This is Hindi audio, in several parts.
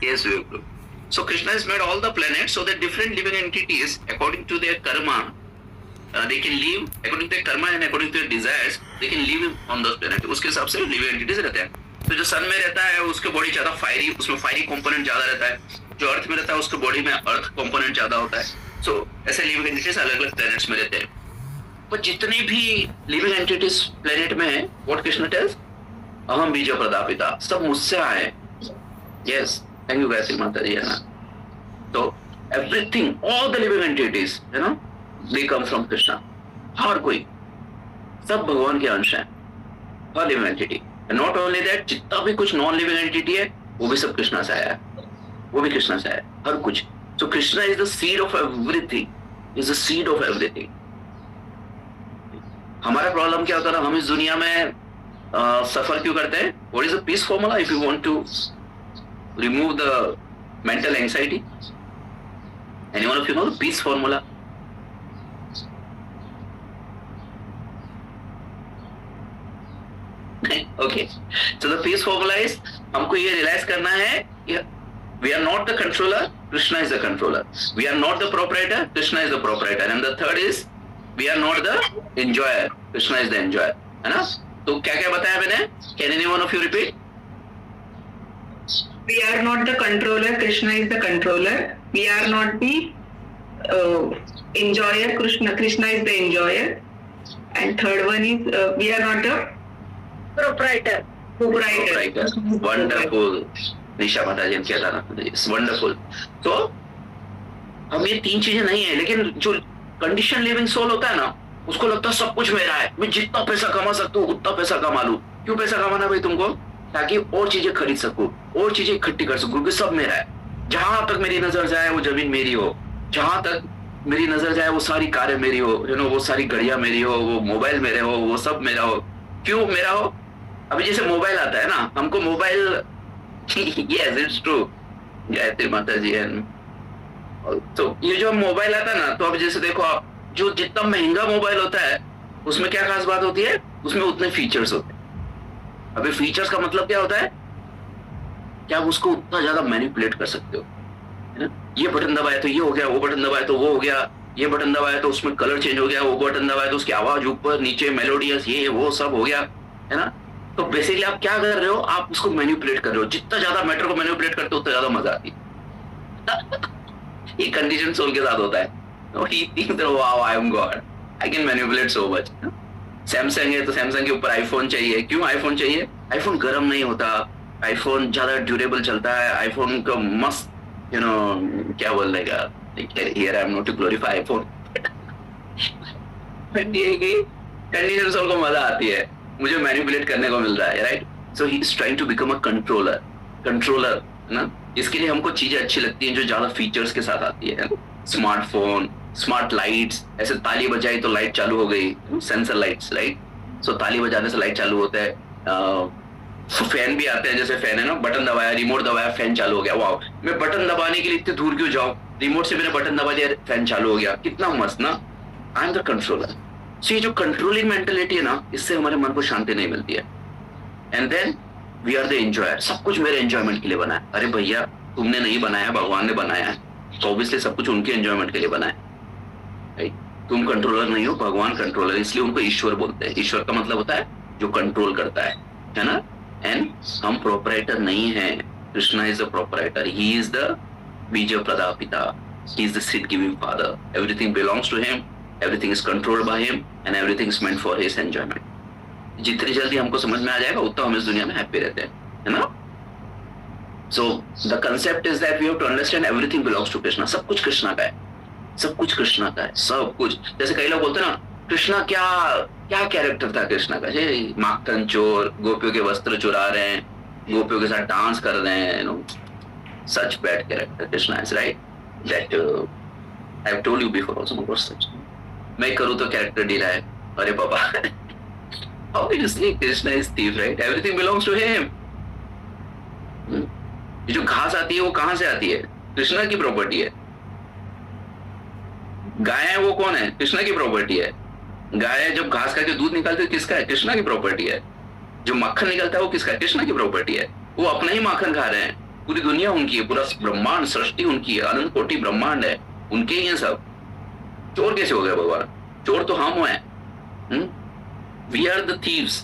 Yes, Vipul. So Krishna has made all the planets so that different living entities, according to their karma, they can live according to their karma and according to their desires. They can live on those planets. उसके हिसाब से living entities रहते हैं. तो जो सन में रहता है उसके बॉडी ज्यादा फायरी, उसमें फायरी कंपोनेंट ज्यादा रहता है. जो अर्थ में रहता है उसके बॉडी में अर्थ कंपोनेंट ज्यादा होता है. So ऐसे लिविंग एंटिटीज अलग अलग प्लैनेट्स में रहते हैं. पर जितने भी लिविंग एंटिटीज प्लेनेट में है, व्हाट कृष्ण टेल्स, अहम बीज प्रदापिता, सब मुझसे आए. यस, थैंक यू गायत्री माता जी, है ना. तो everything, all the living entities, है ना, दे कम फ्रॉम कृष्णा. हर कोई, सब भगवान के अंश हैं, हर living entity. Not only that, जितना भी कुछ नॉन लिविंग एंटिटी है वो भी सब कृष्णा से आया है, वो भी कृष्णा से आया है, हर कुछ. So Krishna is the seed of everything, is the seed of everything. हमारा प्रॉब्लम क्या होता है ना, हम इस दुनिया में सफर क्यों करते हैं? What is the peace formula if you want to remove the mental anxiety? Anyone of you know the peace formula? Okay, so the peace formula is, हमको ये realize करना है, we are not the controller, Krishna is the controller. We are not the proprietor, Krishna is the proprietor. And the third is, we are not the enjoyer, Krishna is the enjoyer. है ना? तो क्या क्या बताया मैंने? Can anyone of you repeat? We are not the controller, Krishna is the controller. We are not the enjoyer, Krishna is the enjoyer. And third one is, we are not the proprietor. Wonderful. निशा माता जी ने किया था ना, इट्स वंडरफुल. तो हम ये तीन चीजें नहीं है, लेकिन जो कंडीशन लिविंग सोल होता है ना, उसको लगता है सब कुछ मेरा है, मैं जितना पैसा कमा सकता हूँ उतना पैसा कमा लूं. क्यों पैसा कमाना भाई तुमको? ताकि और चीजें खरीद सकूं, और चीजें इकट्ठी कर सकूं, क्योंकि सब मेरा है. जहां तक मेरी नजर जाए वो जमीन मेरी हो, जहां तक मेरी नजर जाए वो सारी कारें मेरी हो, यू नो, वो सारी गाड़ियां मेरी हो, वो मोबाइल मेरे हो, वो सब मेरा हो. क्यों मेरा हो? अभी जैसे मोबाइल आता है ना, हमको mobile yes it's true, Gayatri माता जी. तो ये जो मोबाइल आता है ना, तो अब जैसे देखो आप, जो जितना महंगा मोबाइल होता है उसमें क्या खास बात होती है? उसमें उतने फीचर्स होते हैं. अभी फीचर्स का मतलब क्या होता है? क्या आप उसको उतना ज्यादा मैनिपुलेट कर सकते हो, है ना. ये बटन दबाया तो ये हो गया, वो बटन दबाया तो वो हो गया, ये बटन दबाया तो उसमें कलर चेंज हो गया, वो बटन दबाया तो उसकी आवाज ऊपर नीचे मेलोडियस, ये वो सब हो गया, है ना. तो बेसिकली आप क्या कर रहे हो? आप उसको मैनिपुलेट कर रहे हो. जितना ज्यादा मैटर को मैनिपुलेट करते हो उतना ज्यादा मजा आती है. ये कंडीशन सोल के साथ होता है. He thinks that wow, I am God, I can manipulate so much. Samsung है तो सैमसंग के ऊपर आईफोन चाहिए. क्यों आईफोन चाहिए? आईफोन गर्म नहीं होता, आईफोन ज्यादा ड्यूरेबल चलता है, आईफोन का मस्त, यू नो, क्या बोल देगा, here I am not to glorify iPhone. Condition soul को मजा आती है, मुझे मैनिपुलेट करने को मिल रहा है, right. So he is trying to become a controller, है ना. इसके लिए हमको चीजें अच्छी लगती हैं जो ज्यादा फीचर्स के साथ आती है. स्मार्टफोन, स्मार्ट लाइट्स, ऐसे ताली बजाई तो लाइट चालू हो गई, सेंसर लाइट्स, राइट. सो ताली बजाने से लाइट चालू होता है. फैन भी आते हैं, जैसे फैन है ना, बटन दबाया, रिमोट दबाया, फैन चालू हो गया. वाओ, मैं बटन दबाने के लिए इतने दूर क्यों जाऊं, रिमोट से मैंने बटन दबा दिया, फैन चालू हो गया. कितना मस्त ना. I am the controller. So ये जो कंट्रोलिंग मेंटेलिटी है ना, इससे हमारे मन को शांति नहीं मिलती है. And then we are the enjoyer. सब कुछ मेरे एंजॉयमेंट के लिए बना है. अरे भैया, तुमने नहीं बनाया, भगवान ने बनाया है, तो ऑब्वियसली सब कुछ उनके एंजॉयमेंट के लिए बना है. तुम कंट्रोलर नहीं हो, भगवान कंट्रोलर, इसलिए उनको ईश्वर बोलते हैं. ईश्वर का मतलब होता है जो कंट्रोल करता है ना. एंड हम प्रोपराइटर नहीं है. Krishna is the proprietor. He is the बीज प्रदापिता. He is the seed giving father. Everything belongs to him, everything is controlled by him, and everything is meant for his enjoyment. जितनी जल्दी हमको समझ में आ जाएगा उतना हम इस दुनिया में हैप्पी रहते हैं, है ना. So the concept is that we have to understand everything belongs to Krishna. सब कुछ कृष्णा का है, सब कुछ कृष्णा का है, सब कुछ. जैसे कई लोग बोलते हैं ना, कृष्णा क्या क्या कैरेक्टर था कृष्णा का, ये माखन चोर, गोपियों के वस्त्र चुरा रहे हैं, गोपियों के साथ डांस कर रहे हैं, you know, such bad character Krishna is, right. That I have told you before also, not such. मैं करूँ तो कैरेक्टर डीला है. अरे बाबा, how can you say Krishna is thief, right. Everything belongs to him. ये जो घास आती है वो कहां से आती है? कृष्णा की प्रॉपर्टी है. गाय है वो कौन है? कृष्णा की प्रॉपर्टी है. गाय जब घास खा के दूध निकालती है किसका है? कृष्णा की प्रॉपर्टी है. जो मक्खन निकलता है वो किसका है? कृष्णा की प्रॉपर्टी है. वो अपना ही माखन खा रहे हैं, पूरी दुनिया उनकी है, पूरा ब्रह्मांड सृष्टि उनकी है, अनंत कोटि ब्रह्मांड है, उनके ही हैं सब। चोर कैसे हो गए भगवान? चोर तो हम हैं। We are the thieves,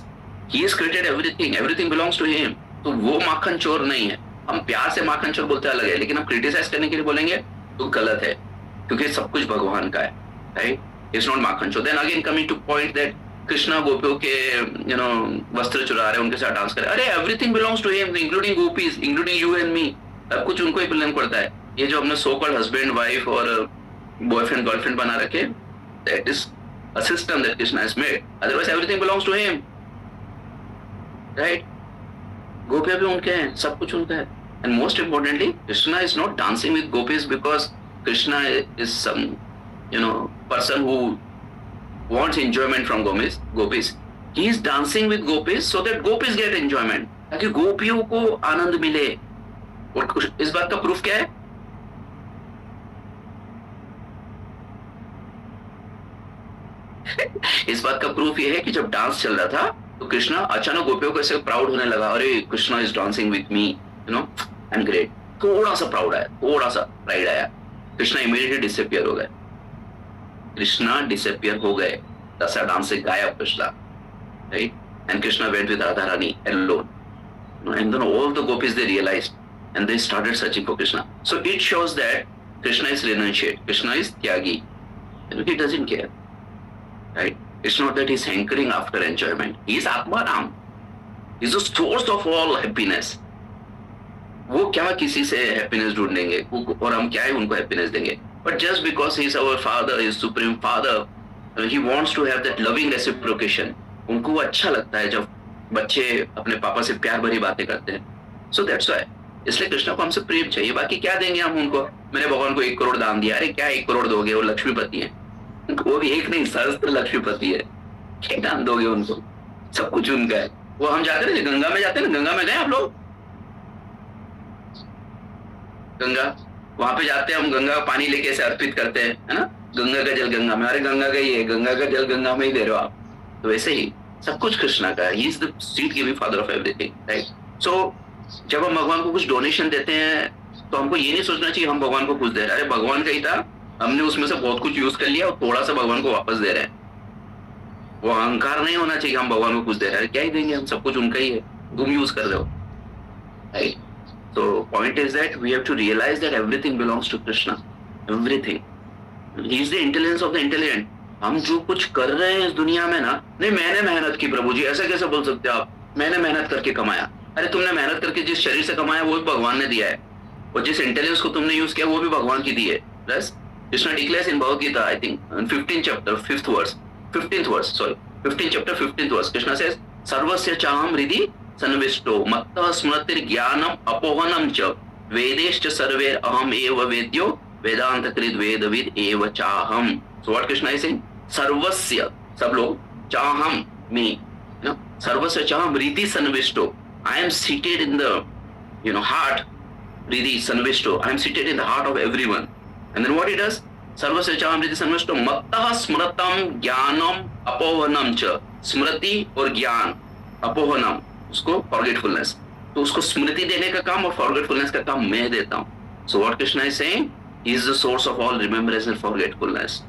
he has created everything, everything belongs to him. तो वो माखन चोर नहीं है। हम प्यार से माखन चोर बोलते अलग है, लेकिन हम क्रिटिसाइज करने के लिए बोलेंगे तो गलत है, क्योंकि सब कुछ भगवान का है, राइट? इट्स नॉट माखन चोर। Then again coming to point that Krishna गोपियों के वस्त्र चुरा रहे हैं, उनके साथ डांस कर रहे हैं। अरे everything belongs to him, including gopis, including you and me. सब कुछ उनको ही बिलोंग करता है। ये जो हमने सो कॉल्ड हस्बैंड वाइफ और बॉयफ्रेंड गर्लफ्रेंड बना रखे, that is a system that Krishna has made, otherwise everything belongs to him, right? गोपियां भी उनके हैं, सब कुछ उनका है। And most importantly Krishna is not dancing with gopis because Krishna is some person who wants enjoyment from gopis. He is dancing with gopis so that gopis get enjoyment, ताकि गोपियों को आनंद मिले। और इस बात का प्रूफ क्या है? इस बात का प्रूफ ये है कि जब डांस चल रहा था तो कृष्णा अचानक गोपियों को ऐसे प्राउड होने लगा, अरे Krishna is dancing with me, I am great. थोड़ा सा प्राउड आया, थोड़ा सा प्राइड आया, कृष्णा इमीडिएटली डिसअपियर हो गए। कृष्णा डिसअपियर हो गए, दशहरा डांस से गायब Krishna, right? And Krishna went with Radha Rani alone, and then all the gopis they realized and they started searching for Krishna. So it shows that Krishna is renunciate, Krishna is tyagi, and he doesn't care, right? It's not that he's hankering after enjoyment. He is Atmaram. He is the source of all happiness. वो क्या किसी से हैप्पीनेस ढूंढेंगे और हम क्या है उनको हैप्पीनेस देंगे? But just because he is our father, he is supreme father, he wants to have that loving reciprocation. उनको वो अच्छा लगता है जब बच्चे अपने पापा से प्यार भरी बातें करते हैं। So that's why, इसलिए कृष्णा को हमसे प्रेम चाहिए। बाकी क्या देंगे हम उनको? मैंने भगवान को 1 करोड़ दान दिया। अरे क्या 1 करोड़ दोगे? वो लक्ष्मीपति है, वो भी एक नहीं, सहस्त्र लक्ष्मीपति है। क्या दान दोगे उनको? सब कुछ उनका है। वो हम जाते हैं गंगा में, जाते हैं ना, गंगा में गए आप लोग? गंगा, वहां पे जाते हैं हम, गंगा का पानी लेके ऐसे अर्पित करते हैं, है ना? गंगा का जल गंगा में, अरे गंगा का ही है, गंगा का जल गंगा में ही दे रहे हो आप। तो वैसे ही सब कुछ कृष्णा का है। He is the seed giving father of everything, right? So जब हम भगवान को कुछ डोनेशन देते हैं तो हमको ये नहीं सोचना चाहिए हम भगवान को कुछ दे रहे हैं। अरे भगवान का ही था, हमने उसमें से बहुत कुछ यूज कर लिया और थोड़ा सा भगवान को वापस दे रहे हैं। वो अहंकार नहीं होना चाहिए हम भगवान को कुछ दे रहे हैं। क्या ही देंगे, हम सब कुछ उनका ही है, तुम यूज कर रहे हो, right? So point is that we have to realize that everything belongs to Krishna, everything. He is the intelligence of the intelligent. हम जो कुछ कर रहे हैं इस दुनिया में ना, नहीं मैंने मेहनत की प्रभु जी, ऐसा कैसे बोल सकते हो आप? मैंने मेहनत करके कमाया। अरे तुमने मेहनत करके जिस शरीर से कमाया वो भी भगवान ने दिया है, और जिस इंटेलिजेंस को तुमने यूज किया वो भी भगवान की दी है। Plus Krishna declares in Bhagavad Gita, I think 15th chapter 5th verse, 15th chapter 15th verse, Krishna says सर्वस्य चाहम हृदि सन्विष्टो मत्तः स्मृतिर्ज्ञानम अपोहनम च वेदेश्च सर्वे अहम एव वेद्यो वेदांतकृत वेदविद एव चाहम। So what Krishna is saying? सर्वस्य, सब लोग, चाहम, मी, सर्वस्य चाहम हृदि सन्विष्टो, I am seated in the heart, हृदि सन्विष्टो, I am seated in the heart of everyone. And then what he does? सर्वस्य चाहम हृदि सन्विष्टो मत्तः स्मृतम ज्ञानम अपोहनम च, स्मृति और ज्ञान, अपोहनम उसको फॉरगेटफुलनेस, तो उसको स्मृति देने का काम और फॉरगेटफुलनेस का काम मैं देता हूँ। सो what Krishna is saying, he is the source of all remembrance and forgetfulness.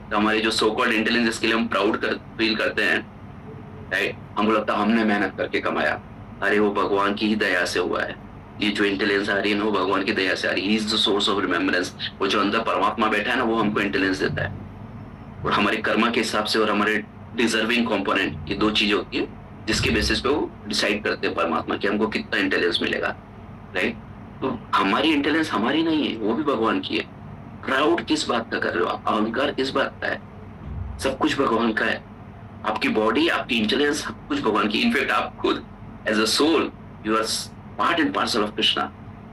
तो हमारी जो सो कॉल्ड इंटेलिजेंस के लिए हम प्राउड फील करते हैं, राइट? हमको लगता है हमने मेहनत करके कमाया, अरे वो भगवान की ही दया से हुआ है। ये जो इंटेलिजेंस आ रही है ना वो भगवान की दया से आ रही है। He is the source of remembrance. वो जो अंदर परमात्मा बैठा है ना वो हमको इंटेलिजेंस देता है, और हमारे कर्मा के हिसाब से और हमारे डिजर्विंग कॉम्पोनेंट, ये 2 चीजें होती है जिसके बेसिस पे वो डिसाइड करते हैं परमात्मा कि हमको कितना इंटेलिजेंस मिलेगा, राइट? तो हमारी इंटेलिजेंस हमारी नहीं है, वो भी भगवान की है। प्राउड किस बात का कर रहे हो आप? अहंकार किस बात का है? सब कुछ भगवान का है। आपकी बॉडी, आपकी इंटेलिजेंस, सब कुछ भगवान की। इनफैक्ट आप खुद as a soul you are part and parcel of Krishna,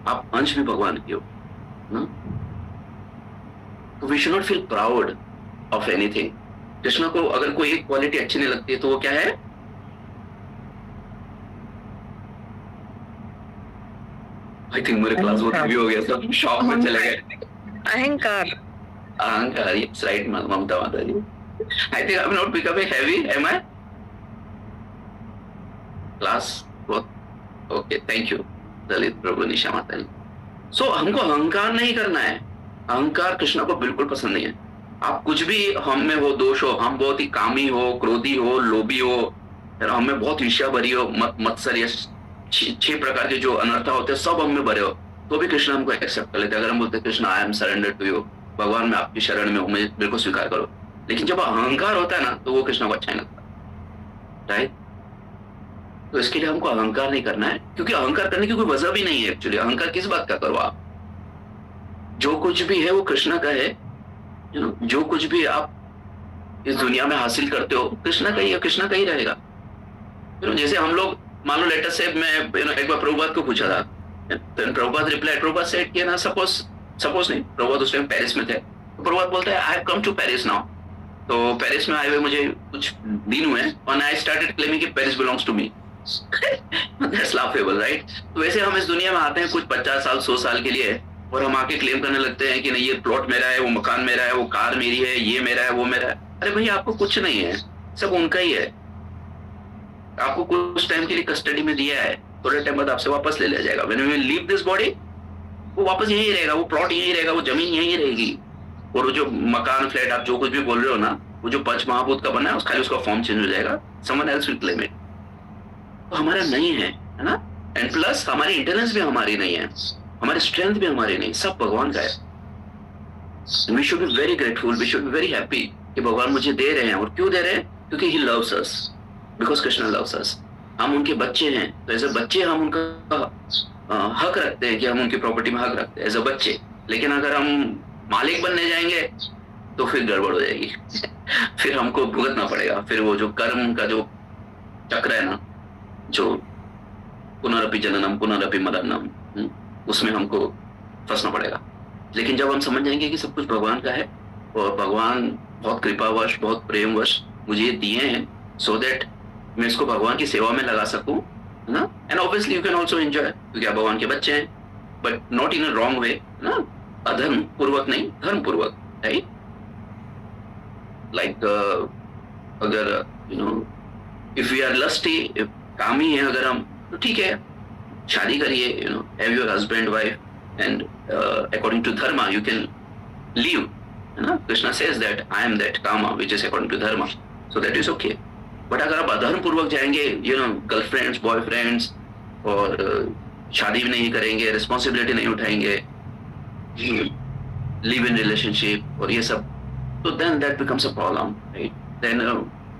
आप अंश भी भगवान की हो ना? तो we should not feel proud of anything. Krishna को अगर कोई एक क्वालिटी अच्छी नहीं लगती है तो वो क्या है? आई थिंक मेरे क्लास वो भी हो गया, सब शॉक में चले गए। अहंकार, अहंकार, यस राइट ममता माता ji. I think I am not becoming heavy, am I? Class okay, thank you. Lalit प्रभु निशा माता जी। सो हमको अहंकार नहीं करना है। अहंकार कृष्ण को बिल्कुल पसंद नहीं है। आप कुछ भी हम में हो, दोष हो, हम बहुत ही कामी हो, क्रोधी हो, लोभी हो, हम में बहुत ईर्ष्या भरी हो, मत्सर या 6 प्रकार के जो अनर्थ होते हैं सब हम में भरे हो, तो भी कृष्ण हमको एक्सेप्ट कर लेते हैं। अगर हम बोलते Krishna I am surrender to you, भगवान मैं आपकी शरण में हूँ, मुझे मेरे को स्वीकार करो। लेकिन जब अहंकार होता है ना तो वो कृष्ण को अच्छा नहीं लगता, राइट। तो इसके लिए हमको अहंकार नहीं करना है, क्योंकि अहंकार करने की कोई वजह भी नहीं है एक्चुअली। अहंकार किस बात का करो आप? जो कुछ भी है वो कृष्ण का है। जो कुछ भी आप इस दुनिया में हासिल करते हो कृष्ण का ही है, कृष्ण का ही रहेगा। जैसे हम लोग मान लो लेटर से मैं एक बार प्रभुपाद को पूछा था, प्रभुपाद रिप्लाई, प्रभुपाद सेड किया ना, सपोज नहीं, प्रभुपाद उस टाइम पेरिस में थे, तो प्रभुपाद बोलता है I have come to Paris now. तो पेरिस में आए हुए मुझे कुछ दिन हुए और आई स्टार्टेड क्लेमिंग कि Paris belongs to me. That's laughable, right. तो वैसे हम इस दुनिया में आते हैं कुछ 50 साल 100 साल के लिए, और हम आके क्लेम करने लगते हैं कि नहीं ये प्लॉट मेरा है, वो मकान मेरा है, वो कार मेरी है, ये मेरा है, वो मेरा है। अरे भाई आपको कुछ नहीं है, सब उनका ही है। आपको कुछ टाइम के लिए कस्टडी में दिया है, थोड़े टाइम बाद आपसे वापस ले लिया जाएगा। When we leave this body, वो वापस यहीं रहेगा, वो प्लॉट यहीं रहेगा, वो जमीन यहीं रहेगी, और वो जो मकान फ्लैट आप जो कुछ भी बोल रहे हो ना, वो जो पंच महाभूत का बना है खाली उसका फॉर्म चेंज हो जाएगा, someone else will claim it. तो हमारा नहीं है ना। एंड प्लस हमारी इंटेलिजेंस भी हमारी नहीं है, हमारी स्ट्रेंथ भी हमारी नहीं, सब भगवान का है। We should be very grateful, we should be very happy कि भगवान मुझे दे रहे हैं। और क्यों दे रहे हैं? क्योंकि he loves us, because Krishna loves अस। हम उनके बच्चे हैं, तो एज अ बच्चे हम उनका हक रखते हैं कि हम उनकी प्रॉपर्टी में हक रखते हैं एज अ बच्चे। लेकिन अगर हम मालिक बनने जाएंगे तो फिर गड़बड़ हो जाएगी। फिर हमको भुगतना पड़ेगा। फिर वो जो कर्म का जो चक्र है ना, जो पुनरपि जननम पुनरपि मरणम, उसमें हमको फंसना पड़ेगा। लेकिन जब हम समझ जाएंगे कि सब कुछ भगवान का है और भगवान बहुत कृपावश, बहुत प्रेमवश मुझे ये दिए हैं, सो दैट मैं इसको भगवान की सेवा में लगा सकूं, ना। And obviously you can also enjoy, क्योंकि आप भगवान के बच्चे हैं, but not in a wrong way, ना, अधर्म पूर्वक नहीं, धर्म पूर्वक, राइट। लाइक अगर इफ वी आर लस्टी, कामी है अगर हम, तो ठीक है, शादी करिए, have your husband wife, and according to dharma you can live, है ना। Krishna says that I am that kama which is according to dharma, so that is okay. But अगर आप अधर्म पूर्वक जाएंगे, गर्लफ्रेंड्स, बॉयफ्रेंड्स, और शादी भी नहीं करेंगे, रिस्पॉन्सिबिलिटी नहीं उठाएंगे, लिव इन रिलेशनशिप और ये सब, तो then that becomes a problem, right. Then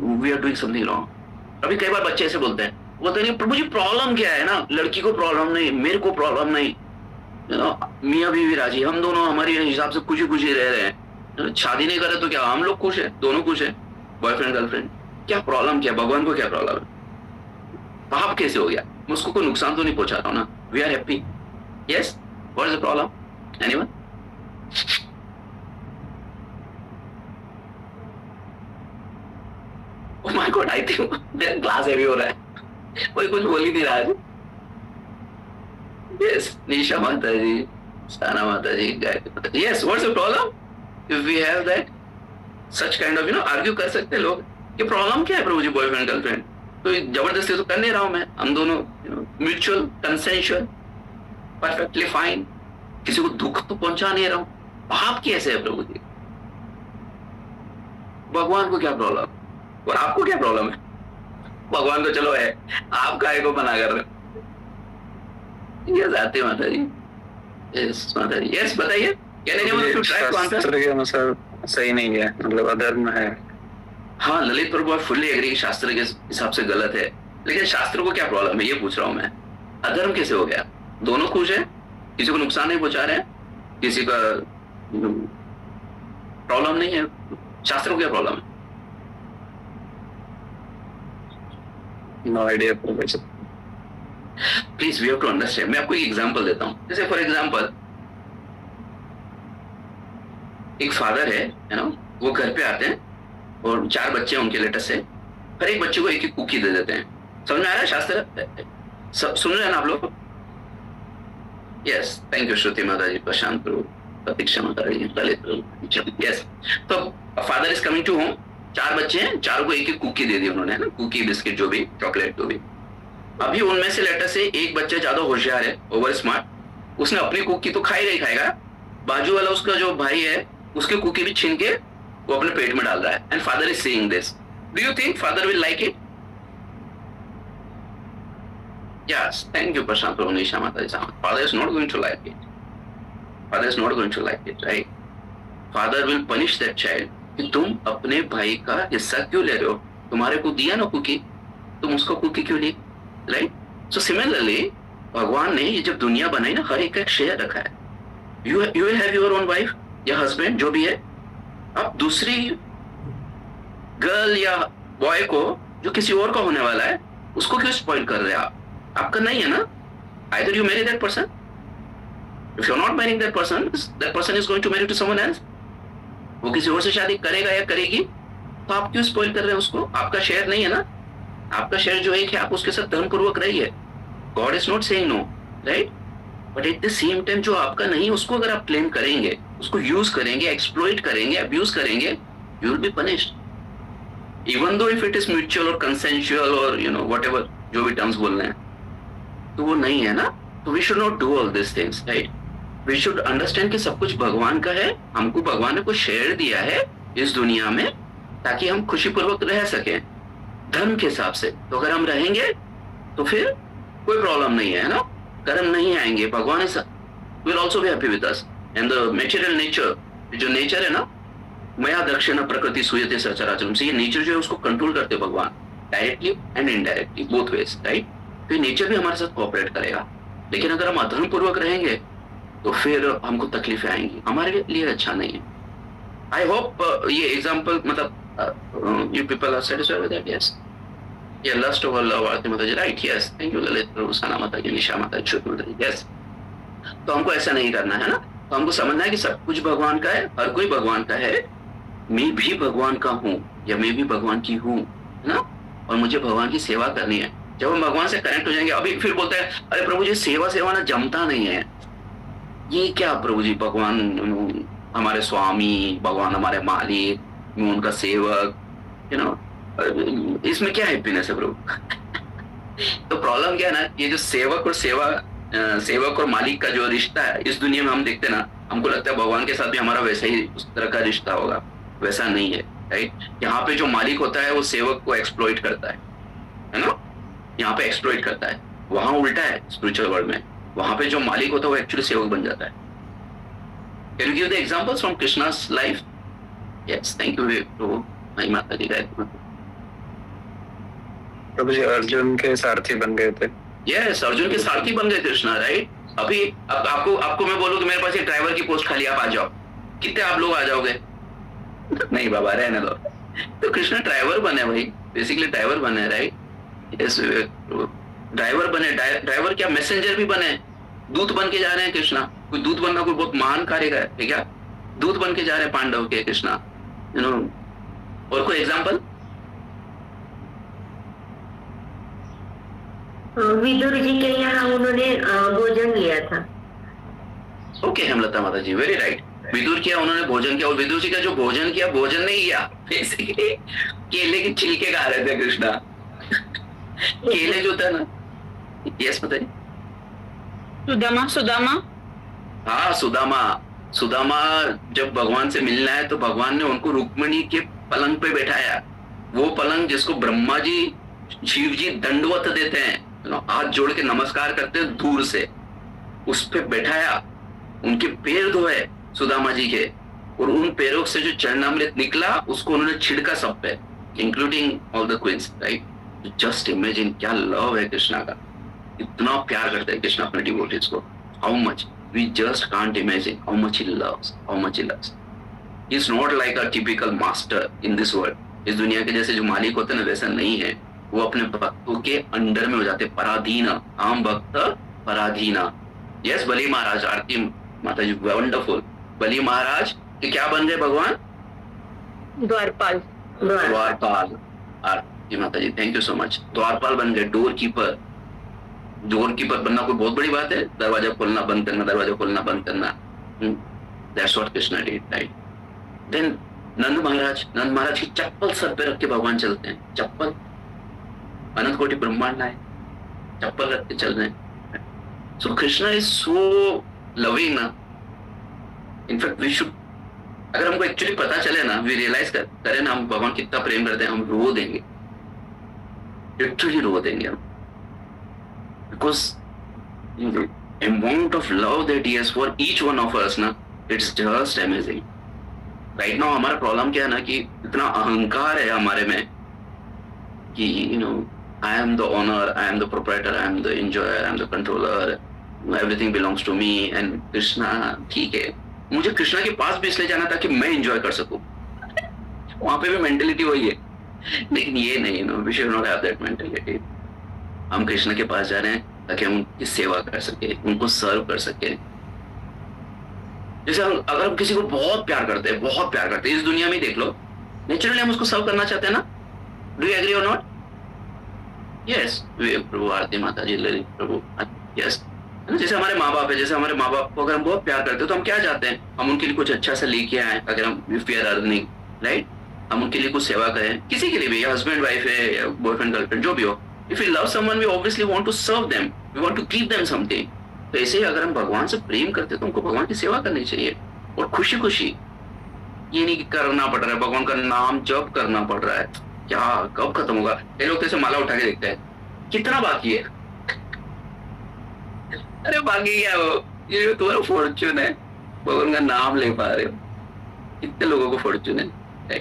we are doing something wrong. अभी कई बार बच्चे ऐसे बोलते हैं, प्रभु जी प्रॉब्लम क्या है ना, लड़की को प्रॉब्लम नहीं, मेरे को प्रॉब्लम नहीं, मियाँ बीवी राजी, हम दोनों हमारे हिसाब से खुशी खुशी रह रहे हैं, शादी नहीं करे तो क्या हम लोग खुश है, दोनों खुश है, बॉयफ्रेंड गर्लफ्रेंड, क्या प्रॉब्लम क्या? भगवान को क्या प्रॉब्लम है? पाप कैसे हो गया? मैं उसको कोई नुकसान तो नहीं पहुंचा रहा हूँ ना। We are happy, yes, what is the problem? Anyone? Oh my god, I think मेरा क्लास हैवी हो रहा है, कोई कुछ बोल ही नहीं रहा है। यस, निशा माता जी, साना माता जी, गायत्री माता ji, yes, what's the problem? If we have that such kind of argue कर सकते हैं लोग कि प्रॉब्लम क्या है प्रभु जी, बॉयफ्रेंड गर्लफ्रेंड, तो जबरदस्ती तो कर नहीं रहा हूं मैं, हम दोनों म्यूचुअल कंसेंशुअल परफेक्टली फाइन, किसी को दुख तो पहुंचा नहीं रहा हूं। पाप कैसे है प्रभु जी? भगवान को क्या प्रॉब्लम और आपको क्या प्रॉब्लम है? भगवान तो चलो है, आप काय को मना कर रहे हो? यस आते माता जी, यस माता जी, यस बताइए। शास्त्र के अनुसार सही नहीं है, मतलब अधर्म है। हाँ, ललित प्रभु फुल्ली एग्री कि शास्त्र के हिसाब से गलत है, लेकिन शास्त्र को क्या प्रॉब्लम है ये पूछ रहा हूं मैं। अधर्म कैसे हो गया? दोनों खुश है, किसी को नुकसान नहीं पहुंचा रहे हैं, किसी का प्रॉब्लम नहीं है, शास्त्र को क्या प्रॉब्लम है? No idea professor, please we have to understand. मैं आपको एक एग्जांपल देता हूं। जैसे फॉर एग्जांपल एक फादर है ना, वो घर पे आते हैं और 4 बच्चे हैं उनके लेटेस्ट से, हर एक बच्चे को एक एक कुकी दे देते हैं। समझ में आ रहा है शास्त्र? सुन रहे हैं ना आप लोग? यस, थैंक यू श्रुति माता जी, प्रशांत प्रभु, प्रतीक्षा माता जी, ललित। यस, तो father is coming to home, 4 बच्चे हैं, 4 को एक एक कुकी दे दी उन्होंने, है ना, कुकी बिस्किट जो भी, चॉकलेट जो भी। अभी उनमें से लेटर से एक बच्चा ज्यादा होशियार है, ओवर स्मार्ट, उसने अपनी कुकी तो खाई नहीं खाएगा, बाजू वाला उसका जो भाई है उसकी कुकी भी छीन के वो अपने पेट में डाल रहा है, and father is seeing this. Do you think father will like it? Yes, thank you, Prashant Pranisha Mataji. Father is not going to like it. Father is not going to like it, right? Father will punish that child कि तुम अपने भाई का हिस्सा क्यों ले रहे हो? तुम्हारे को दिया ना कुकी, तुम उसको कुकी क्यों ली? राइट? सो सिमिलरली भगवान ने ये जब दुनिया बनाई ना, हर एक का एक शेयर रखा है. You will have your own wife या हस्बैंड जो भी है. अब दूसरी गर्ल या बॉय को जो किसी और का होने वाला है उसको क्यों स्पॉइल कर रहे हैं आप? आपका नहीं है ना. Either you marry that person. If you're not marrying that person is going to marry to someone else. वो किसी और से शादी करेगा या करेगी, तो आप क्यों स्पॉइल कर रहे हैं उसको? आपका शेयर नहीं है ना. आपका शेयर जो एक है आप उसके साथ धर्मपूर्वक रहिए. God is not saying no, right? But at the same time जो आपका नहीं उसको अगर आप क्लेम करेंगे, उसको यूज करेंगे, एक्सप्लॉइट करेंगे, अब्यूज करेंगे, you will be punished. Even though if it is mutual और कंसेंशुअल और व्हाटएवर जो भी टर्म्स बोल रहे हैं, तो वो नहीं है ना. तो we should not do all this things, right? We should understand कि सब कुछ भगवान का है. हमको भगवान ने कुछ शेयर दिया है इस दुनिया में ताकि हम खुशीपूर्वक रह सकें धर्म के हिसाब से. तो अगर हम रहेंगे तो फिर कोई प्रॉब्लम नहीं है ना. कर्म नहीं आएंगे. भगवान is will also be happy with us. And the natural nature, जो नेचर है ना, मया दक्षिण प्रकृति सूयते सचराचरम से, ये नेचर जो है उसको कंट्रोल करते भगवान, directly and indirectly, both ways, right? तो नेचर भी हमारे साथ कोऑपरेट करेगा. लेकिन अगर हम अधर्म पूर्वक रहेंगे तो फिर हमको तकलीफें आएंगी, हमारे लिए अच्छा नहीं है. आई होप ये एग्जांपल मतलब you people are satisfied with that. Yes, ये लस्ट ओवर लव आरती माता ji, right? Yes, thank you Lalit Rusana माता जी, निशा माता जी, श्रुति माता जी. यस, तो हमको ऐसा नहीं करना है ना. तो हमको समझना है कि सब कुछ भगवान का है, हर कोई भगवान का है. मैं भी भगवान का हूँ या मैं भी भगवान की हूँ, है ना? और मुझे भगवान की सेवा करनी है. जब हम भगवान से कनेक्ट हो जाएंगे, अभी फिर बोलते हैं अरे प्रभु जी सेवा ना जमता नहीं है. ये क्या प्रभु जी, भगवान हमारे स्वामी, भगवान हमारे मालिक, मैं उनका सेवक, इसमें क्या हैप्पीनेस है प्रभु? तो प्रॉब्लम क्या है ना, ये जो सेवक और मालिक का जो रिश्ता है इस दुनिया में हम देखते ना, हमको लगता है भगवान के साथ भी हमारा वैसा ही उस तरह का रिश्ता होगा. वैसा नहीं है, राइट? यहाँ पे जो मालिक होता है वो सेवक को एक्सप्लॉइट करता है ना. यहाँ पे एक्सप्लॉइट करता है. वहां उल्टा है स्पिरिचुअल वर्ल्ड में. वहां पे जो मालिक होता है वो एक्चुअली सेवक बन जाता है. Can you give the examples from Krishna's life? Yes, thank you प्रभु. माई माता जी, प्रभु जी अर्जुन के सारथी बन गए थे. यस, अर्जुन के सारथी बन गए कृष्णा, राइट? अभी अब आपको मैं बोलूं कि मेरे पास एक ड्राइवर की पोस्ट खाली, आप आ जाओ, कितने आप लोग आ जाओगे? नहीं बाबा, रहने दो. तो कृष्णा ड्राइवर बने भाई, बेसिकली ड्राइवर बने, राइट? यस, ड्राइवर बने. ड्राइवर क्या, मैसेंजर भी बने. दूत बन के जा रहे हैं कृष्णा. कोई दूत बनना कोई बहुत महान कार्य है क्या? दूत बन के जा रहे हैं पांडव के कृष्णा, और कोई एग्जांपल? विदुर जी के यहाँ उन्होंने भोजन लिया था. ओके, हेमलता माता जी, वेरी राइट. विदुर किया, उन्होंने भोजन किया. और विदुर जी का जो भोजन किया, भोजन नहीं किया, बेसिकली केले के छिलके खा रहे थे कृष्णा. केले जो था ना. यस, बताइए. सुदामा. हाँ, सुदामा जब भगवान से मिलना है तो भगवान ने उनको रुक्मिणी के पलंग पे बैठाया. वो पलंग जिसको ब्रह्मा जी, शिव जी दंडवत देते हैं, हाथ जोड़ के नमस्कार करते हैं दूर से, उस पे बैठाया. उनके पैर धोए सुदामा जी के, और उन पैरों से जो चरणामृत निकला उसको उन्होंने छिड़का सब पे, including all the queens, right? Just imagine क्या लव है कृष्णा का. इतना प्यार करते हैं कृष्णा अपने डिवोटीज को. How much we just can't imagine how much he loves. He is not like a typical master in this world. इस दुनिया के जैसे जो मालिक होते हैं ना, वैसा नहीं है. वो अपने भक्तों के अंडर में हो जाते, पराधीन. आम भक्त पराधीना. यस, बलि महाराज, आरती माता जी, वंडरफुल. बलि महाराज के क्या बन गए भगवान? द्वारपाल. आरती माता जी, थैंक यू सो मच. द्वारपाल बन गए, डोर कीपर. डोर कीपर बनना कोई बहुत बड़ी बात है? दरवाजा खोलना बंद करना, दरवाजा खोलना बंद करना. That's what Krishna did, right? Then Nand Maharaj की चप्पल सर पे रख के भगवान चलते हैं. चप्पल अनंत कोटि ब्रह्मांड है. चप्पल रख के चल रहे हैं। सो कृष्णा इज सो लविंग ना, इनफैक्ट वी शुड, अगर हमको एक्चुअली पता चले ना, वी रियलाइज करें ना हम भगवान कितना प्रेम करते हैं, हम रो देंगे, लिटरली रो देंगे हम, because amount of love that he has for each one of us ना, it's just amazing. Right now हमारा प्रॉब्लम क्या है ना कि इतना अहंकार है हमारे में कि you know I am the owner, I am the proprietor, I am the enjoyer, I am the controller, everything belongs to me and Krishna. ठीक है, मुझे कृष्णा के पास भी इसलिए जाना था कि मैं एंजॉय कर सकूं, वहां पे भी मेंटेलिटी वही है, लेकिन ये नहीं, no we should not have that mentality. हम कृष्णा के पास जा रहे हैं ताकि हम उनकी सेवा कर सके, उनको सर्व कर सके। जैसे अगर हम किसी को बहुत प्यार करते हैं, बहुत प्यार करते हैं, इस दुनिया में देख लो, नेचुरली हम उसको सर्व करना चाहते हैं ना। डू यू एग्री और नॉट? यस प्रभु, आरती माता जी, ललित प्रभु, यस। जैसे हमारे माँ बाप है, जैसे हमारे माँ बाप को अगर हम बहुत प्यार करते हैं तो हम क्या चाहते हैं, हम उनके लिए कुछ अच्छा सा लेके आए, अगर हम if we are earning, right, हम उनके लिए कुछ सेवा करें, किसी के लिए भी, हस्बैंड वाइफ है या बॉयफ्रेंड गर्लफ्रेंड जो भी हो, if we love someone we obviously want to serve them, we want to give them something. तो ऐसे ही अगर हम भगवान से प्रेम करते हैं तो हमको भगवान की सेवा करनी चाहिए, और खुशी खुशी, ये नहीं कि करना पड़ रहा है, भगवान का नाम जप करना पड़ रहा है, क्या कब खत्म होगा। ये लोग कैसे माला उठा के देखते हैं, कितना बाकी है, अरे बाकी क्या हो, ये तुम्हारा फॉर्च्यून है, भगवान का नाम ले पा रहे हो, कितने लोगों को फॉर्च्यून है,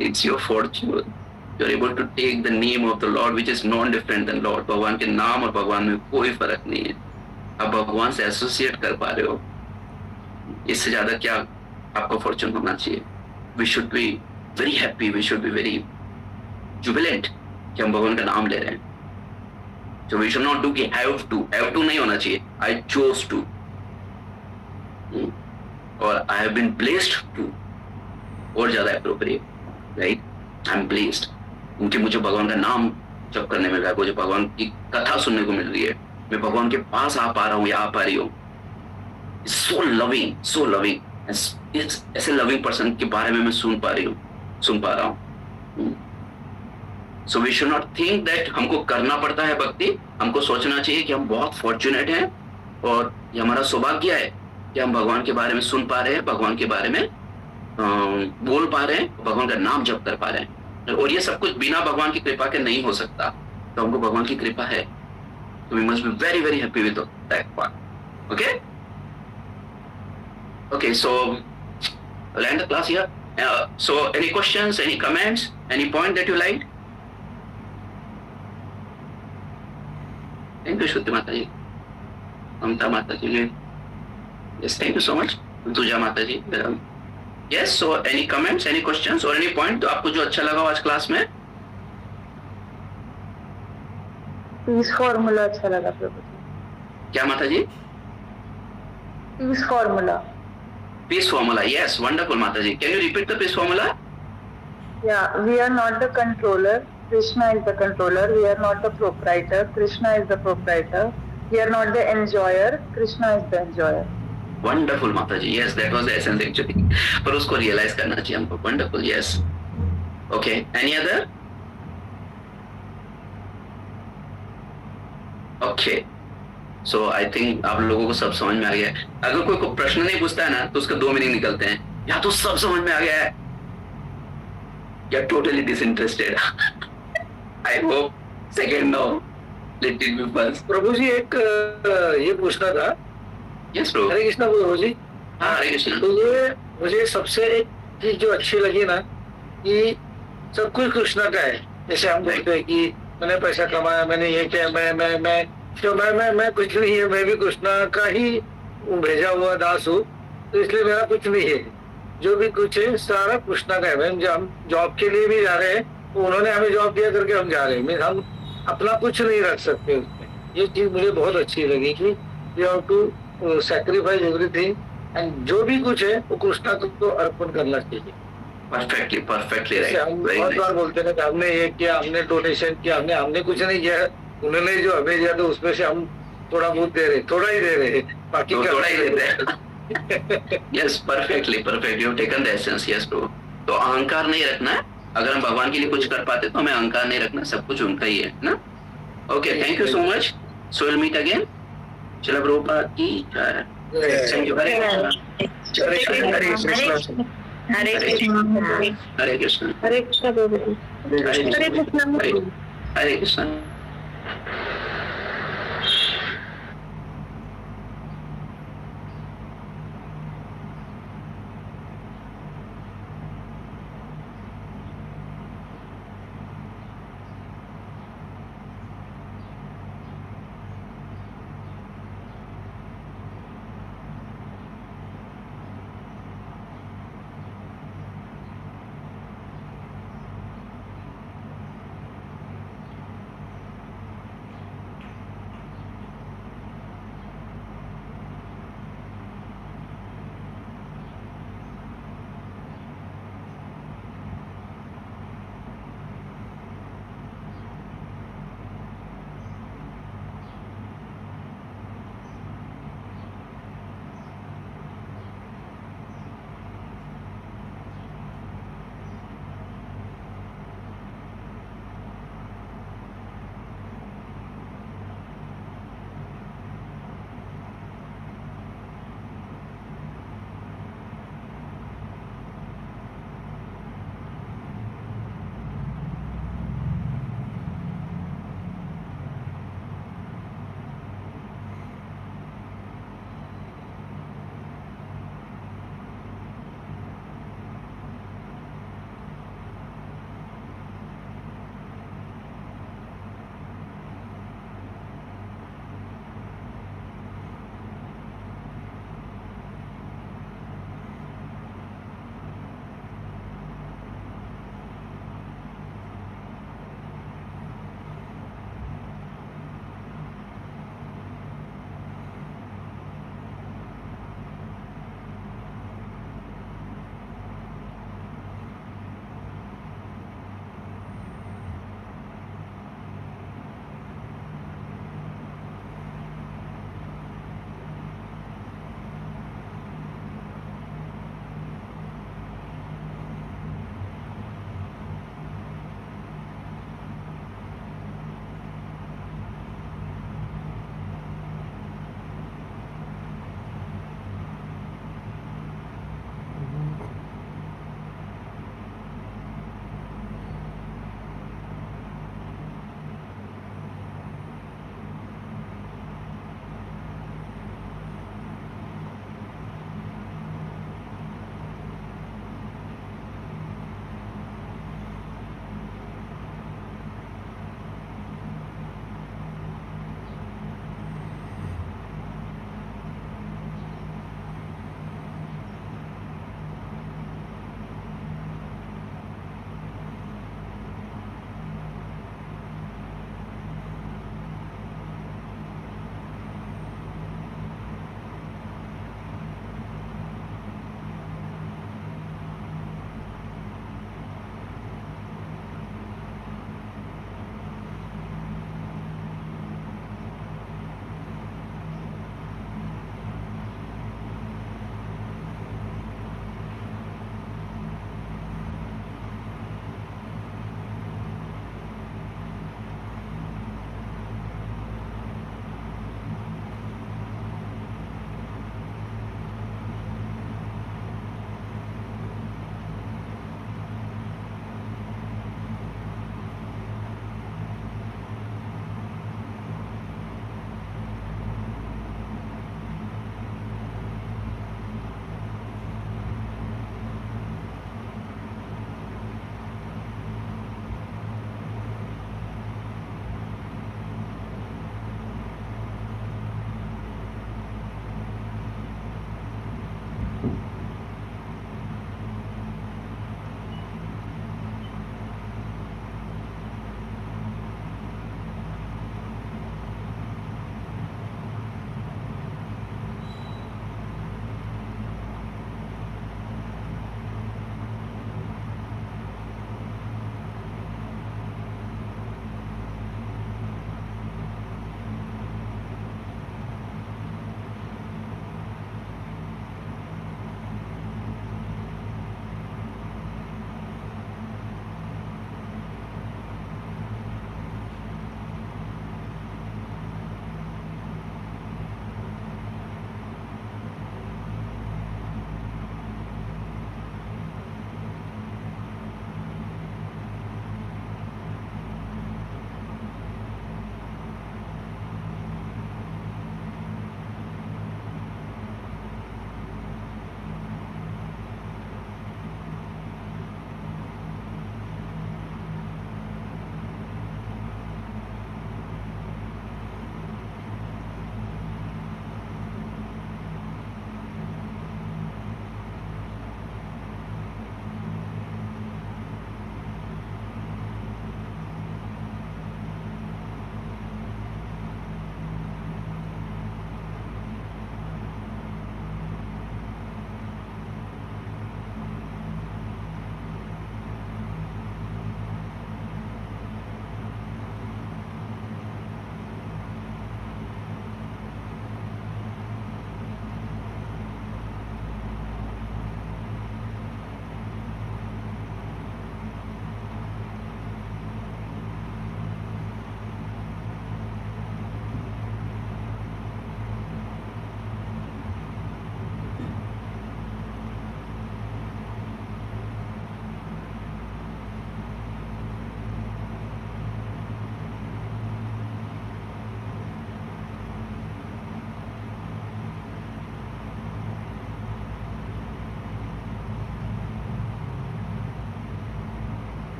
it's your fortune, you are able to take the name of the lord which is non different than lord. भगवान के नाम और भगवान में कोई फर्क नहीं है, आप भगवान से एसोसिएट कर पा रहे हो, इससे ज्यादा क्या आपका फॉर्च्यून होना चाहिए। We should be very happy, we should be very jubilant कि हम भगवान का नाम ले रहे हैं। So we should not do कि have to नहीं होना चाहिए, I chose to, और I have been blessed to, और ज्यादा appropriate, right? I'm blessed, क्योंकि मुझे भगवान का नाम जप करने मिल रहा है, मुझे भगवान की कथा सुनने को मिल रही है, मैं भगवान के पास आ पा रहा हूँ या आ पा रही हूँ। So loving, ऐसे लविंग पर्सन के बारे में मैं सुन पा रहा हूँ। So we should not think that हमको करना पड़ता है भक्ति, हमको सोचना चाहिए कि हम बहुत फॉर्चुनेट हैं और ये हमारा सौभाग्य है कि हम भगवान के बारे में सुन पा रहे हैं, भगवान के बारे में बोल पा रहे हैं, भगवान का नाम जप कर पा रहे हैं, और ये सब कुछ बिना भगवान की कृपा के नहीं हो सकता। तो हमको भगवान की कृपा है, तो we must be very very happy with that part. Okay, so I'll end the class here. So any questions, any comments, any point that you like? Thank you, Shruti Mata ji, Mamta Mata ji. Yes, thank you so much, Tuja Mata ji. Yes, so any comments, any questions or any point तो आपको जो अच्छा लगा आज क्लास में? पीस फॉर्मूला अच्छा लगा प्रभु जी। क्या माता ji? Peace formula. Peace formula, yes, wonderful Mata ji. Can you repeat the peace formula? Yeah, we are not the controller. Krishna is the controller. We are not the proprietor. Krishna is the proprietor. We are not the enjoyer. Krishna is the enjoyer. Wonderful Mata ji. Yes, that was the essence actually. पर उसको realize करना चाहिए हमको. Wonderful, yes. Okay. Any other? Okay. So I think आप लोगों को सब समझ में आ गया है। अगर कोई प्रश्न नहीं पूछता है ना तो उसका 2 मीनिंग निकलते हैं, या तो सब समझ में आ गया है या totally disinterested. I hope second no, let it be first. प्रभु जी एक ये पूछना था। यस प्रभु। हरे कृष्णा प्रभु जी। हाँ हरे कृष्णा। तो ये मुझे सबसे एक चीज जो अच्छी लगी ना कि सब कुछ कृष्णा का है। जैसे हम बोलते हैं कि मैंने पैसा कमाया, मैंने ये किया, मैं कुछ नहीं है, मैं भी कृष्णा का ही भेजा हुआ दास हूँ, तो इसलिए मेरा कुछ नहीं है। जो भी कुछ है सारा कृष्णा का है। हम जॉब के लिए भी जा रहे हैं, तो उन्होंने हमें जॉब दिया करके हम जा रहे हैं, हम अपना कुछ नहीं रख सकते उसमें। ये चीज मुझे बहुत अच्छी लगी कि we have to sacrifice everything, and जो भी कुछ है वो कृष्णा को अर्पण करना चाहिए। Perfectly right. हम बहुत बार बोलते हैं कि हमने ये किया, हमने डोनेशन किया, हमने कुछ नहीं किया, उन्होंने जो हमें दिया तो उसमें से हम थोड़ा बहुत दे रहे, थोड़ा ही दे रहे, बाकी थोड़ा ही देते हैं। Yes perfectly perfect, you taken the essence. Yes bro. तो अहंकार नहीं रखना है, अगर हम भगवान के लिए कुछ कर पाते तो हमें अहंकार नहीं रखना, सब कुछ उनका ही है ना। Okay, thank you so much. So we'll meet again. Srila Prabhupada ki jai. Thank you. Hare Krishna. Hare Krishna Hare Krishna. Hare Krishna. Hare Krishna. Hare Krishna. Hare Krishna. Hare Krishna.